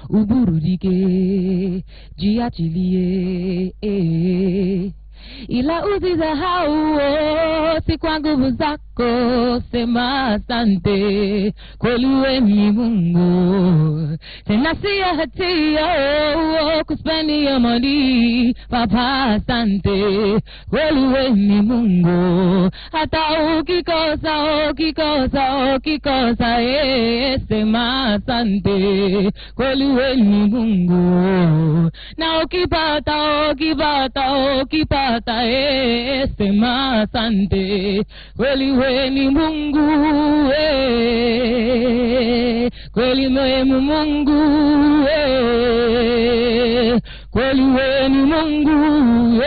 Uburudike jiachilie ila uziza hao si kwangu buzako sema asante kweli ni Mungu tena si hatia kuspendi ya mali papa asante kweli ni Mungu hata ukikosa sema asante kweli ni Mungu na ukipata sema asante kweli ni Mungu kweli ni Mungu kweli ni Mungu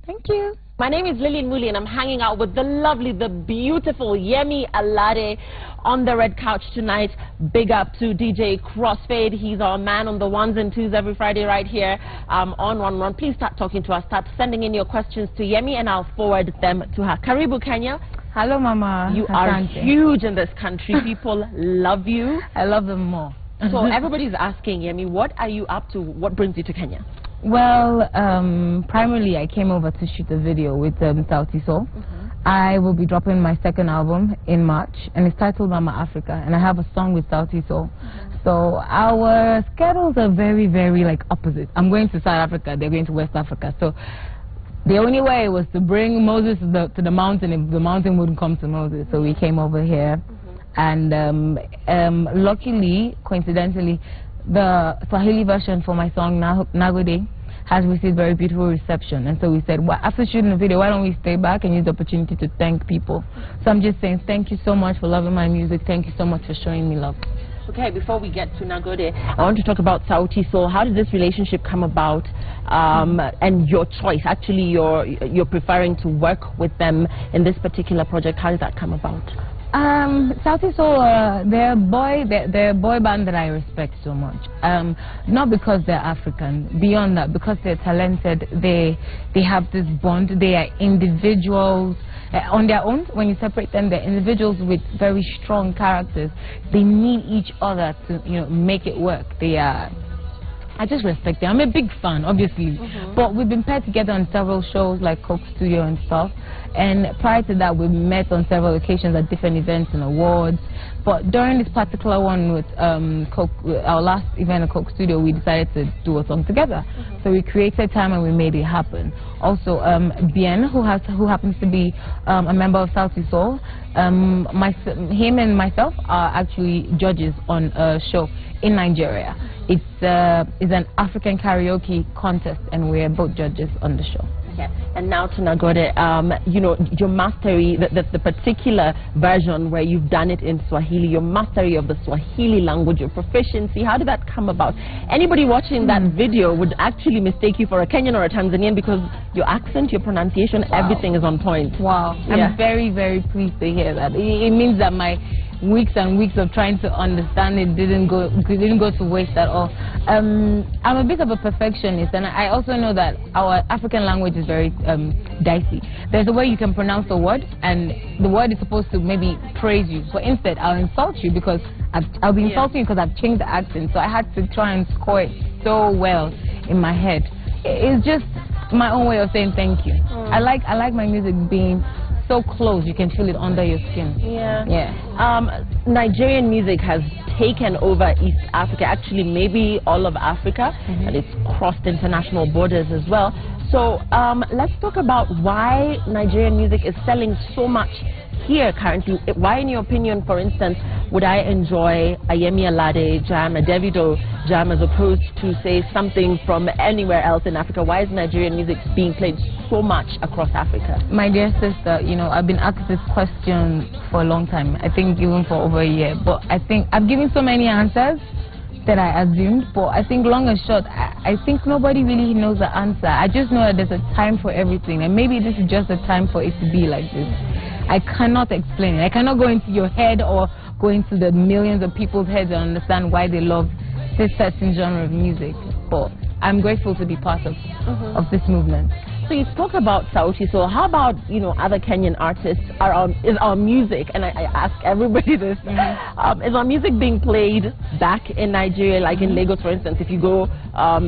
Thank you. My name is Lillian Muli and I'm hanging out with the lovely, the beautiful Yemi Alade on the red couch tonight. Big up to DJ Crossfade. He's our man on the ones and twos every Friday right here on 1-1. Please start talking to us. Start sending in your questions to Yemi and I'll forward them to her. Karibu, Kenya. Hello, Mama. You are huge in this country. People love you. I love them more. So everybody's asking, Yemi, what are you up to? What brings you to Kenya? Well, primarily I came over to shoot a video with Sauti Soul. I will be dropping my second album in March, and it's titled Mama Africa, and I have a song with Sauti Soul. So our schedules are very, very like opposite. I'm going to South Africa, they're going to West Africa. So the only way was to bring Moses to the mountain if the mountain wouldn't come to Moses. So we came over here, and luckily, coincidentally, the Swahili version for my song Nagode has received very beautiful reception, and so we said, well, after shooting the video, why don't we stay back and use the opportunity to thank people. So I'm just saying thank you so much for loving my music. Thank you so much for showing me love. Okay, before we get to Nagode, I want to talk about Sauti Soul. How did this relationship come about, and your choice? Actually, you're preferring to work with them in this particular project. How did that come about? Sauti Soul, they're a boy band that I respect so much. Not because they're African, beyond that, because they're talented, they have this bond, they are individuals. On their own, when you separate them, they're individuals with very strong characters. They need each other to, make it work. I just respect them. I'm a big fan, obviously. But we've been paired together on several shows like Coke Studio and stuff. And prior to that, we met on several occasions at different events and awards. But during this particular one with Coke, our last event at Coke Studio, we decided to do a song together. So we created time and we made it happen. Also, Bien, who happens to be a member of Sauti Soul, him and myself are actually judges on a show in Nigeria. It's an African karaoke contest, and we're both judges on the show. Okay. And now to Nagode, your mastery, the particular version where you've done it in Swahili, your mastery of the Swahili language, your proficiency, how did that come about? Anybody watching that video would actually mistake you for a Kenyan or a Tanzanian because your accent, your pronunciation, everything is on point. Wow. Yeah. I'm very, very pleased to hear that. It means that my weeks and weeks of trying to understand it didn't go to waste at all. I'm a bit of a perfectionist, and I also know that our African language is very dicey. There's a way you can pronounce a word, and the word is supposed to maybe praise you, but instead I'll insult you because I'll be insulting you because I've changed the accent. So I had to try and score it so well in my head. It's just my own way of saying thank you. I like my music being so close, you can feel it under your skin. Yeah. Nigerian music has taken over East Africa, actually maybe all of Africa, and it's crossed international borders as well. So let's talk about why Nigerian music is selling so much here currently. Why, in your opinion, for instance, would I enjoy a Yemi Alade jam, a Davido jam, as opposed to, say, something from anywhere else in Africa? Why is Nigerian music being played so much across Africa? My dear sister, I've been asked this question for a long time. I think even for over a year. But I think I've given so many answers that I assumed. But I think long and short, I think nobody really knows the answer. I just know that there's a time for everything. And maybe this is just a time for it to be like this. I cannot explain it. I cannot go into your head or go into the millions of people's heads and understand why they love this certain genre of music. But I'm grateful to be part of this movement. So you spoke about Sauti Sol. How about, you know, other Kenyan artists? Is our music, and I ask everybody this, is our music being played back in Nigeria, like in Lagos, for instance? If you go,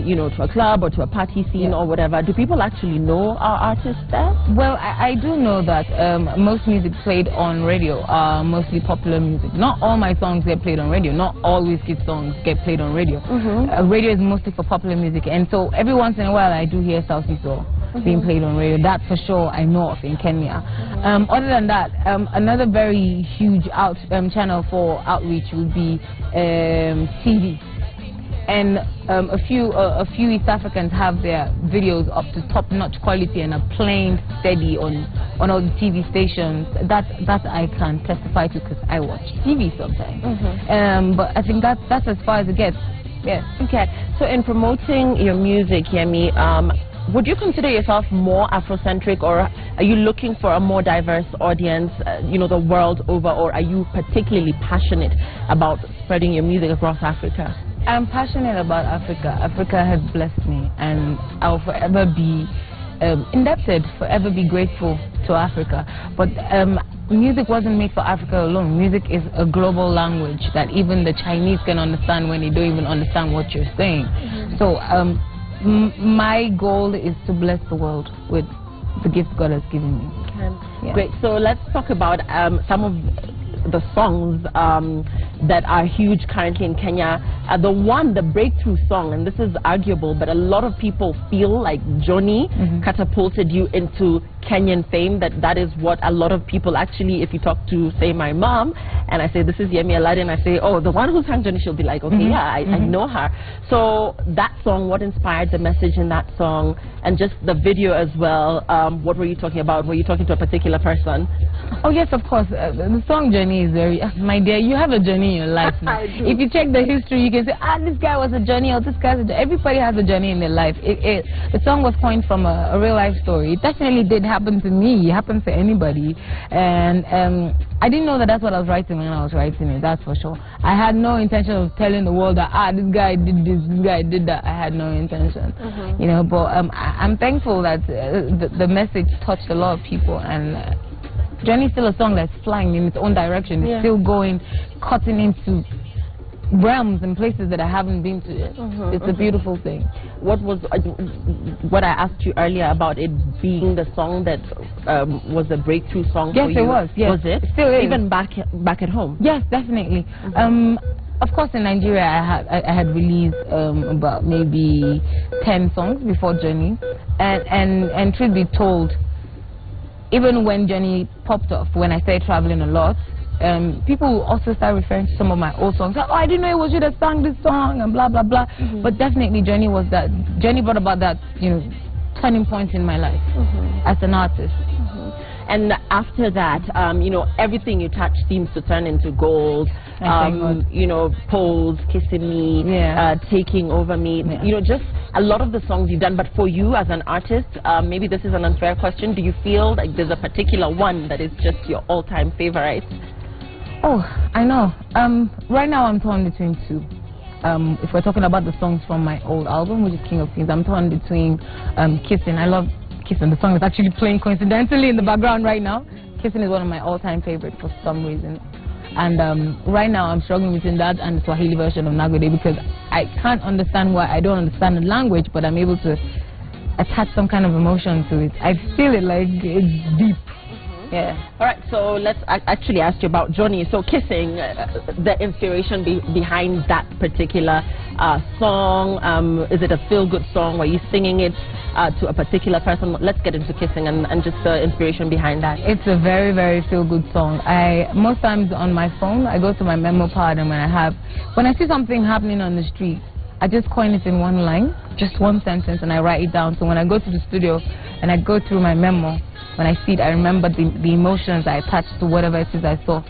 you know, to a club or to a party scene or whatever, do people actually know our artists there? Well, I do know that most music played on radio are mostly popular music. Not all my songs get played on radio. Not all Wizkid songs get played on radio. Radio is mostly for popular music, and so every once in a while I do hear Sauti Sol being played on radio. That for sure I know of in Kenya. Other than that, another very huge channel for outreach would be TV. And a few East Africans have their videos up to top-notch quality and are playing steady on all the TV stations. That I can testify to because I watch TV sometimes. But I think that's as far as it gets. Yes. Okay. So in promoting your music, Yemi, would you consider yourself more Afrocentric, or are you looking for a more diverse audience, you know, the world over, or are you particularly passionate about spreading your music across Africa? I'm passionate about Africa. Africa has blessed me, and I'll forever be indebted, forever be grateful to Africa. But music wasn't made for Africa alone. Music is a global language that even the Chinese can understand when they don't even understand what you're saying. So my goal is to bless the world with the gifts God has given me. Great. So let's talk about some of the songs that are huge currently in Kenya. The breakthrough song, and this is arguable, but a lot of people feel like Johnny catapulted you into Kenyan fame. That is what a lot of people actually, if you talk to, say, my mom, and I say, this is Yemi Alade, and I say, oh, the one who sang Johnny, she'll be like, okay, yeah, I know her. So that song, what inspired the message in that song, and just the video as well, what were you talking about? Were you talking to a particular person? Oh, yes, of course. The song Johnny is very, my dear, you have a Johnny in your life now. If you check the history, you can say, this guy was a Johnny, or this guy's a Johnny. Everybody has a Johnny in their life. The song was coined from a real life story. It definitely did happen to me. It happens to anybody. And I didn't know that that's what I was writing when I was writing it, that's for sure. I had no intention of telling the world that, this guy did this guy did that. I had no intention. You know, but I'm thankful that the message touched a lot of people, and Johnny's still a song that's flying in its own direction. It's still going, cutting into realms and places that I haven't been to. It's a beautiful thing. What was what I asked you earlier about it being the song that was a breakthrough song for you? Yes, it was. Yes. Was it? Still is. Even back at home? Yes, definitely. Of course, in Nigeria, I had released about maybe 10 songs before Johnny, and truth be told, even when Johnny popped off, when I started traveling a lot, people also started referring to some of my old songs. Like, oh, I didn't know it was you that sang this song, and blah blah blah. But definitely, Johnny brought about that, you know, turning point in my life as an artist. And after that, you know, everything you touch seems to turn into gold. You know, Pose, Kissing Me, Taking Over Me. You know, just a lot of the songs you've done. But for you as an artist, maybe this is an unfair question. Do you feel like there's a particular one that is just your all-time favorite? Oh, I know. Right now I'm torn between two. If we're talking about the songs from my old album, which is King of Kings, I'm torn between Kissing. I love Kissing. The song is actually playing coincidentally in the background right now. Kissing is one of my all-time favorites for some reason. And right now I'm struggling between that and the Swahili version of Nagode, because I can't understand why I don't understand the language, but I'm able to attach some kind of emotion to it. I feel it like it's deep. Yeah. All right, so let's actually ask you about Johnny. So Kissing, the inspiration behind that particular song, is it a feel-good song? Were you singing it to a particular person? Let's get into Kissing and just the inspiration behind that. It's a very, very feel-good song. Most times on my phone, I go to my memo pad, and when I see something happening on the street, I just coin it in one line, just one sentence, and I write it down. So when I go to the studio and I go through my memo, when I see it, I remember the emotions I attached to whatever it is I saw.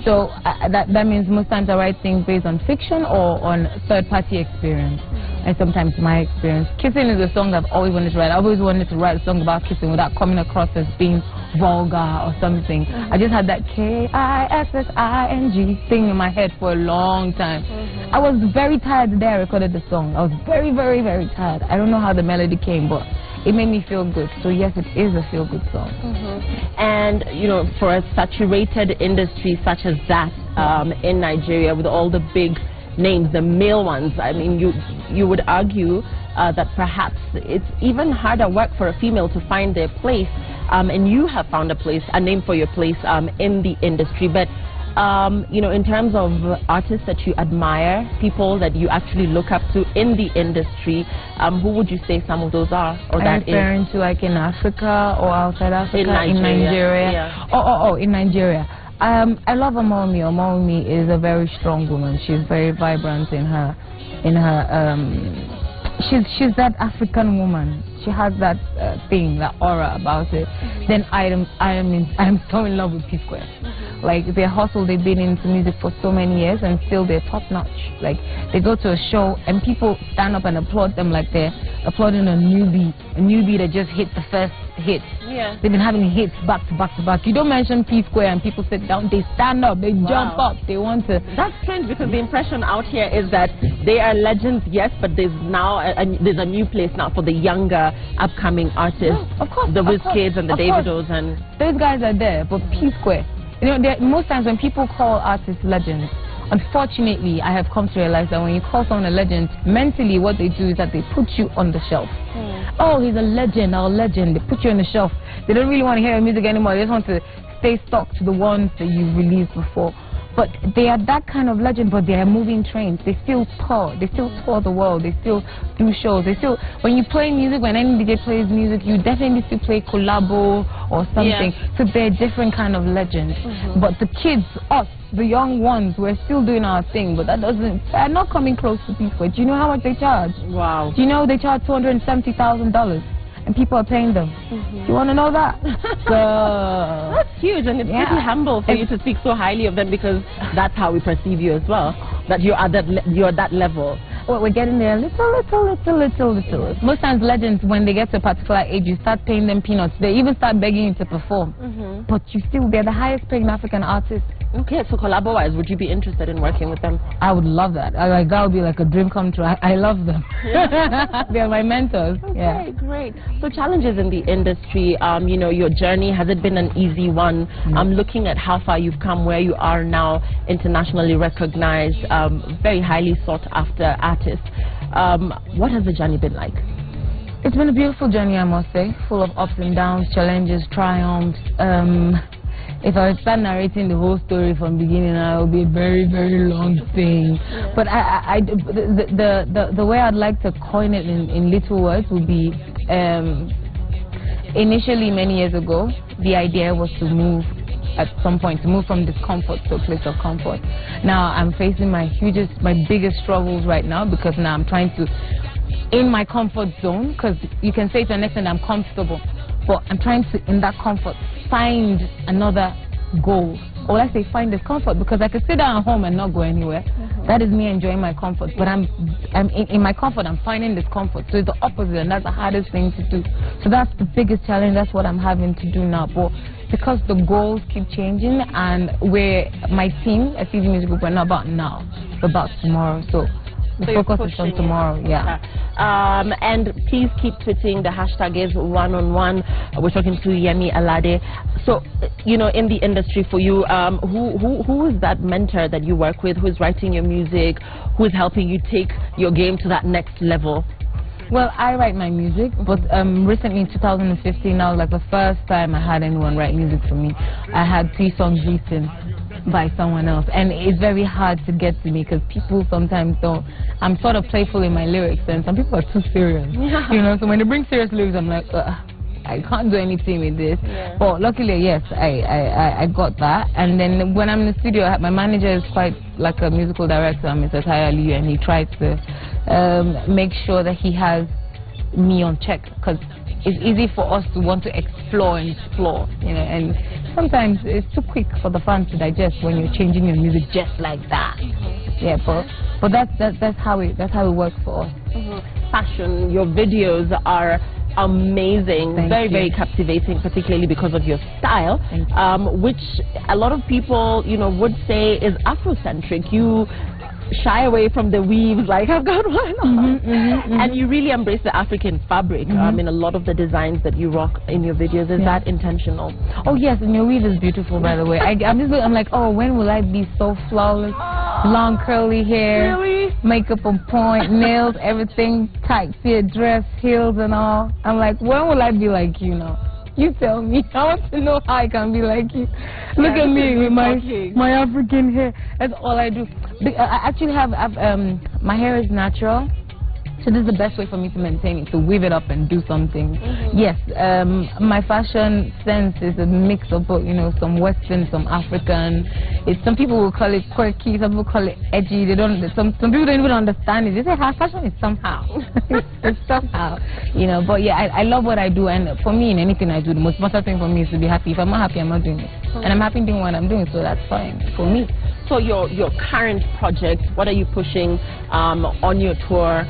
So that means most times I write things based on fiction or on third-party experience, and sometimes my experience. Kissing is a song I've always wanted to write. I've always wanted to write a song about kissing without coming across as being vulgar or something. I just had that Kissing thing in my head for a long time. I was very tired the day I recorded the song. I was very, very, very tired. I don't know how the melody came, but it made me feel good. So yes, it is a feel-good song. And you know, for a saturated industry such as that in Nigeria, with all the big names, the male ones, I mean, you would argue that perhaps it's even harder work for a female to find their place, and you have found a name for your place in the industry. But you know, in terms of artists that you admire, people that you actually look up to in the industry, who would you say some of those are? Or are you referring to like in Africa or outside Africa? In Nigeria. Yeah. Oh, in Nigeria. I love Omowumi. Omowumi is a very strong woman. She's very vibrant in her she's that African woman. She has that thing, that aura about it. Then I am so in love with P-Square. Like, their hustle, they've been into music for so many years and still they're top notch. Like, they go to a show and people stand up and applaud them like they're applauding a newbie that just hit the first hit. Yeah. They've been having hits back to back to back. You don't mention P-Square and people sit down, they stand up, they jump up, they want to. That's strange because the impression out here is that they are legends, yes, but there's now there's a new place now for the younger upcoming artists. No, of course, the Wizkids and the Davidos and those guys are there, but P-Square. You know, most times when people call artists legends, unfortunately, I have come to realize that when you call someone a legend, mentally what they do is that they put you on the shelf. Oh, he's a legend, our legend. They put you on the shelf. They don't really want to hear your music anymore. They just want to stay stuck to the ones that you released before. But they are that kind of legend, but they are moving trains. They still tour. They still tour the world. They still do shows. They still, when you play music, when any DJ plays music, you definitely still play collabo or something. Yeah. So they're different kind of legends. But the kids, us, the young ones, we're still doing our thing, but that doesn't, they're not coming close to P-Square. Do you know how much they charge? Wow. Do you know they charge $270,000? And people are paying them. You want to know that? That's huge, and it's pretty humble for you to speak so highly of them, because that's how we perceive you as well. That you're at that level. Well, we're getting there little. Most times legends, when they get to a particular age, you start paying them peanuts. They even start begging you to perform. But they're the highest paying African artists. Okay, so collabo-wise, would you be interested in working with them? I would love that. That would be like a dream come true. I love them. They're my mentors. Okay, great. So challenges in the industry, you know, your journey, has it been an easy one? Looking at how far you've come, where you are now, internationally recognized, very highly sought after artist. What has the journey been like? It's been a beautiful journey, I must say, full of ups and downs, challenges, triumphs. If I would start narrating the whole story from the beginning, it would be a very, very long thing. But the way I'd like to coin it in little words would be, initially many years ago, the idea was to move at some point, to move from discomfort to a place of comfort. Now I'm facing my biggest struggles right now, because now I'm trying to, in my comfort zone, because you can say to an extent I'm comfortable, but I'm trying to, in that comfort, find another goal. Or let's say find discomfort, because I could sit down at home and not go anywhere. That is me enjoying my comfort. But I'm in my comfort, I'm finding discomfort. So it's the opposite, and that's the hardest thing to do. So that's the biggest challenge. That's what I'm having to do now. But because the goals keep changing, and my team, a CV Music Group, we're not about now, we're about tomorrow. So the focus is on tomorrow, and please keep tweeting. The hashtag is #OneOnOne. We're talking to Yemi Alade. So, you know, in the industry for you, who is that mentor that you work with? Who is writing your music? Who is helping you take your game to that next level? Well, I write my music, but recently in 2015, that was like the first time I had anyone write music for me. I had 3 songs written by someone else, and it's very hard to get to me, because people sometimes don't. I'm sort of playful in my lyrics, and some people are too serious. You know, so when they bring serious lyrics, I'm like, I can't do anything with this. But luckily, yes, I got that. And then when I'm in the studio, my manager is quite like a musical director, Mr. Tayali, and he tries to make sure that he has me on check, because it's easy for us to want to explore, you know, and sometimes it's too quick for the fans to digest when you're changing your music just like that. Yeah, but that's how it works for us. Fashion, your videos are amazing, very captivating, particularly because of your style, which a lot of people, you know, would say is Afrocentric. You shy away from the weaves, like I've got one on. And you really embrace the African fabric in a lot of the designs that you rock in your videos. Is that intentional? Oh yes, and your weave is beautiful, by the way. I'm like, oh, when will I be so flawless? Long curly hair, makeup on point, nails, everything, tight fit dress, heels and all. I'm like, when will I be like you now? You tell me. I want to know how I can be like you. Look at me with my African hair. That's all I do. I actually have my hair is natural. So this is the best way for me to maintain it, to weave it up and do something. Yes, my fashion sense is a mix of both, you know, some Western, some African. Some people will call it quirky, some people call it edgy. They don't. Some people don't even understand it. They say, fashion is somehow. It's somehow, you know. But yeah, I love what I do, and for me, in anything I do, the most important thing for me is to be happy. If I'm not happy, I'm not doing it, and I'm happy doing what I'm doing, so that's fine for me. So your current project, what are you pushing on your tour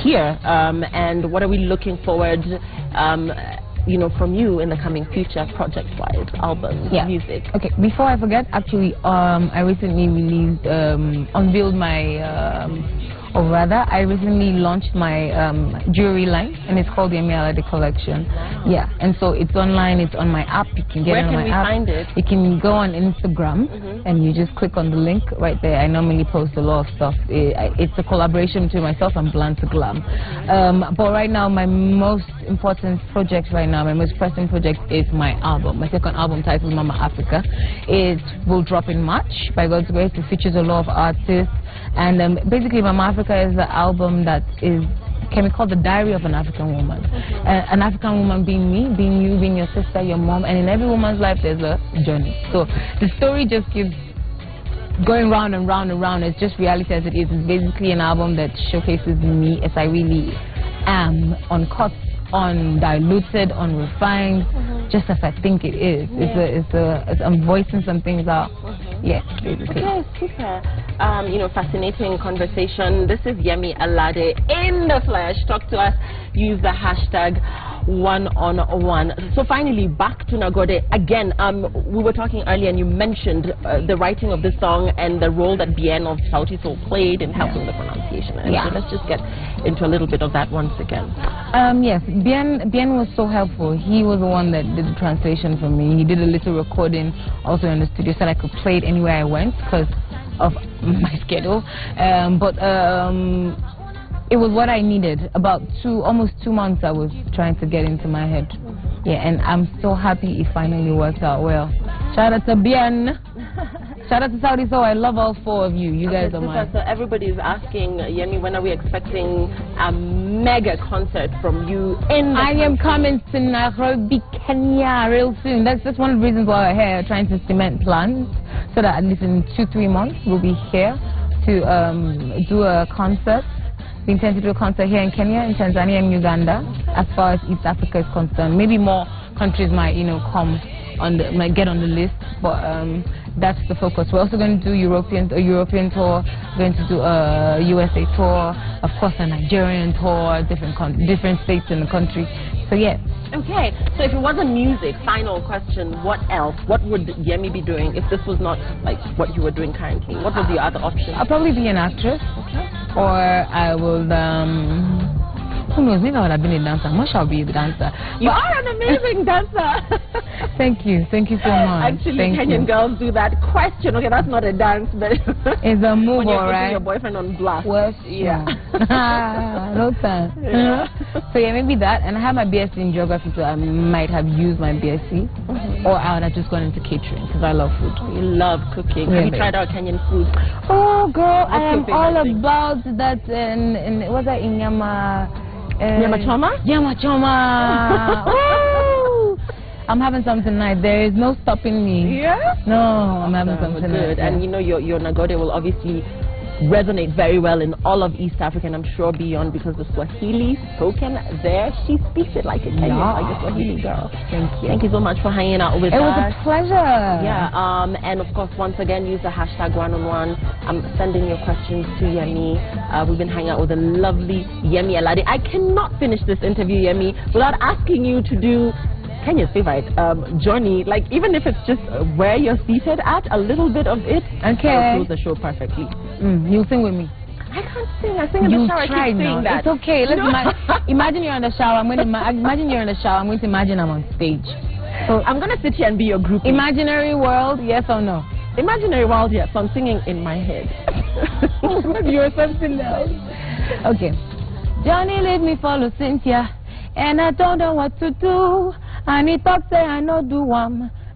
here, and what are we looking forward, you know, from you in the coming future, project-wise, albums, music? Okay, before I forget, actually, I recently released, unveiled my, or rather, I recently launched my jewelry line, and it's called Yemi Alade Collection. Yeah, and so it's online, it's on my app. You can get it on my app. Where can we find it? You can go on Instagram, and you just click on the link right there. I normally post a lot of stuff. It's a collaboration between myself and Bland to Glam. But right now, my most important project right now, my most pressing project is my album. My second album titled Mama Africa. It will drop in March, by God's grace. It features a lot of artists. And basically, Mama Africa is the album that can be called the diary of an African woman. An African woman being me, being you, being your sister, your mom, and in every woman's life there's a journey. So the story just keeps going round and round and round. It's just reality as it is. It's basically an album that showcases me as I really am, uncut, undiluted, unrefined, just as I think it is. I'm voicing some things out. Yes, basically. Okay, super. You know, fascinating conversation. This is Yemi Alade in the flesh. Talk to us. Use the hashtag #1on1. So finally, back to Nagode again. We were talking earlier, and you mentioned the writing of the song and the role that Bien of Sauti Soul played in helping the pronunciation. So let's just get into a little bit of that once again. Yes, Bien was so helpful. He was the one that did the translation for me. He did a little recording also in the studio so that I could play it anywhere I went because of my schedule. It was what I needed. About almost 2 months I was trying to get into my head. Yeah, and I'm so happy it finally worked out well. Shout out to Bien. Shout out to Sauti Soul. I love all four of you. You guys are mine. So everybody's asking, Yemi, when are we expecting a mega concert from you in the I am coming to Nairobi, Kenya real soon. That's just one of the reasons why we're here, trying to cement plans so that at least in 2-3 months we'll be here to do a concert. We intend to do a concert here in Kenya, in Tanzania, and Uganda. As far as East Africa is concerned, maybe more countries might, you know, might get on the list, but that's the focus. We're also going to do a European tour. We're going to do a USA tour, of course, a Nigerian tour, different states in the country. So yeah. Okay, so if it wasn't music, final question, what else? What would Yemi be doing if this was not like what you were doing currently? What would the other option? I'll probably be an actress. Okay. Or I will, who knows, maybe I would have been a dancer. I'm not sure I'll be a dancer. You are an amazing dancer. Thank you so much. Actually, Kenyan girls do that question. Okay, that's not a dance, but it's a move, when you're right? Your boyfriend on blast. Well, yeah. No time. So yeah, maybe that. And I have my BSc in geography, so I might have used my BSc, or I would have just gone into catering because I love food. You love cooking. Have you tried our Kenyan food? Oh, girl, I am all about that. And what's that in Yama? Nyama choma? Nyama choma. Woo! I'm having some tonight. There is no stopping me. Yeah? No, I'm having some tonight. Yeah. And you know, your Nagode will obviously resonate very well in all of East Africa, and I'm sure beyond, because the Swahili spoken there, she speaks it like a Kenyan, like a Swahili girl. Thank you. Thank you so much for hanging out with us. It was a pleasure. Yeah, and of course, once again, use the hashtag #1on1. I'm sending your questions to Yemi. We've been hanging out with the lovely Yemi Alade. I cannot finish this interview, Yemi, without asking you to do Kenya's favorite journey, like even if it's just where you're seated at, a little bit of it. Okay. That'll close the show perfectly. You sing with me. I can't sing. I sing in the shower. I keep saying that. It's okay. Let's imagine you're in the shower. I'm going to imagine you're in the shower. I'm going to imagine I'm on stage. So I'm going to sit here and be your groupie. Imaginary world, yes or no? Imaginary world, yes. So I'm singing in my head. Maybe you're something else. Okay. Johnny let me follow Cynthia, and I don't know what to do. And he talk say I no do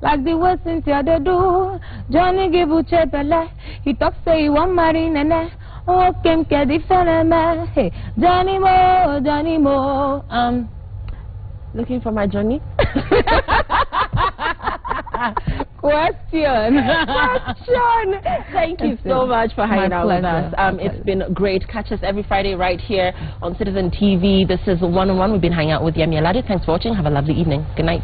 like the way Cynthia they do. Johnny give uche belle. He talk say he want marry nene. Oh, Kim Kedi Feneme. Hey, Johnny Mo, Johnny Mo. Looking for my Johnny? Question. Thank you so much for hanging out with us. It's been great. Catch us every Friday right here on Citizen TV. This is One on One. We've been hanging out with Yemi Alade. Thanks for watching. Have a lovely evening. Good night.